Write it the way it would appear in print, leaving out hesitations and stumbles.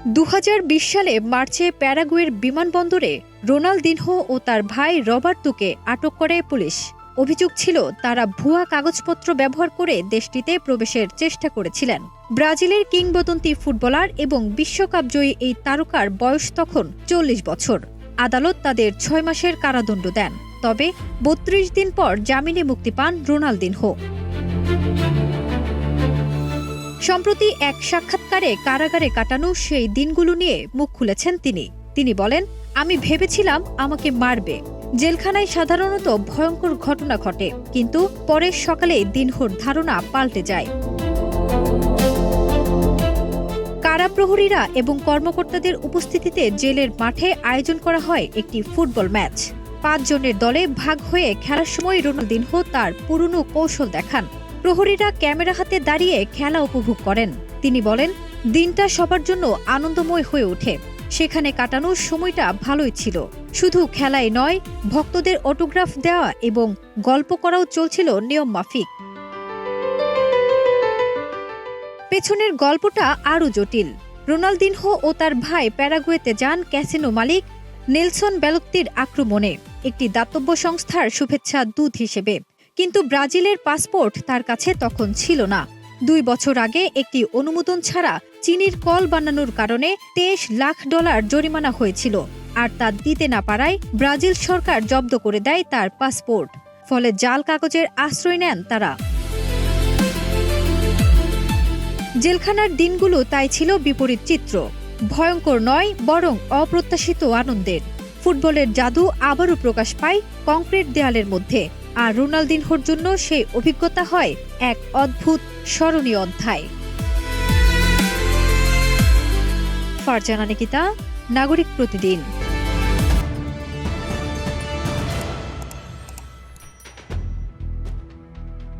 ২০২০ সালে মার্চে প্যারাগুয়ের বিমানবন্দরে রোনালদিনহো ও তার ভাই রবার্তোকে আটক করে পুলিশ। অভিযোগ ছিল তারা ভুয়া কাগজপত্র ব্যবহার করে দেশটিতে প্রবেশের চেষ্টা করেছিলেন। ব্রাজিলের কিংবদন্তি ফুটবলার এবং বিশ্বকাপজয়ী এই তারকার বয়স তখন ৪০ বছর। আদালত তাদের ৬ মাসের কারাদণ্ড দেন। তবে ৩২ দিন পর জামিনে মুক্তি পান রোনালদিনহো। সম্প্রতি এক সাক্ষাৎকারে কারাগারে কাটানো সেই দিনগুলো নিয়ে মুখ খুলেছেন তিনি বলেন, আমি ভেবেছিলাম আমাকে মারবে। জেলখানায় সাধারণত ভয়ঙ্কর ঘটনা ঘটে, কিন্তু পরের সকালে দিনহোর ধারণা পাল্টে যায়। কারাপ্রহরীরা এবং কর্মকর্তাদের উপস্থিতিতে জেলের মাঠে আয়োজন করা হয় একটি ফুটবল ম্যাচ। ৫ জনের দলে ভাগ হয়ে খেলার সময় রোনালদিনহো তার পুরনো কৌশল দেখান। প্রহরীরা ক্যামেরা হাতে দাঁড়িয়ে খেলা উপভোগ করেন। তিনি বলেন, দিনটা সবার জন্য আনন্দময় হয়ে ওঠে। সেখানে কাটানোর সময়টা ভালোই ছিল। শুধু খেলাই নয়, ভক্তদের অটোগ্রাফ দেওয়া এবং গল্প করাও চলছিল নিয়ম মাফিক। পেছনের গল্পটা আরও জটিল। রোনালদিনহো ও তার ভাই প্যারাগুয়েতে যান ক্যাসিনো মালিক নেলসন বেলোত্তির আক্রমণে, একটি দাতব্য সংস্থার শুভেচ্ছা দূত হিসেবে। কিন্তু ব্রাজিলের পাসপোর্ট তার কাছে তখন ছিল না। ২ বছর আগে একটি অনুমোদন ছাড়া চিনির কল বানানোর কারণে $২৩ লাখ জরিমানা হয়েছিল। আর তা দিতে না পারায় ব্রাজিল সরকার জব্দ করে দেয় তার পাসপোর্ট। ফলে জাল কাগজের আশ্রয় নেন তারা। জেলখানার দিনগুলো তাই ছিল বিপরীত চিত্র। ভয়ঙ্কর নয়, বরং অপ্রত্যাশিত আনন্দের। ফুটবলের জাদু আবারও প্রকাশ পায় কংক্রিট দেয়ালের মধ্যে। আর রোনালদিনহোর জন্য সেই অভিজ্ঞতা হয় এক অদ্ভুত স্মরণীয় অধ্যায়। ফারজানা নিকিতা, নাগরিক প্রতিদিন।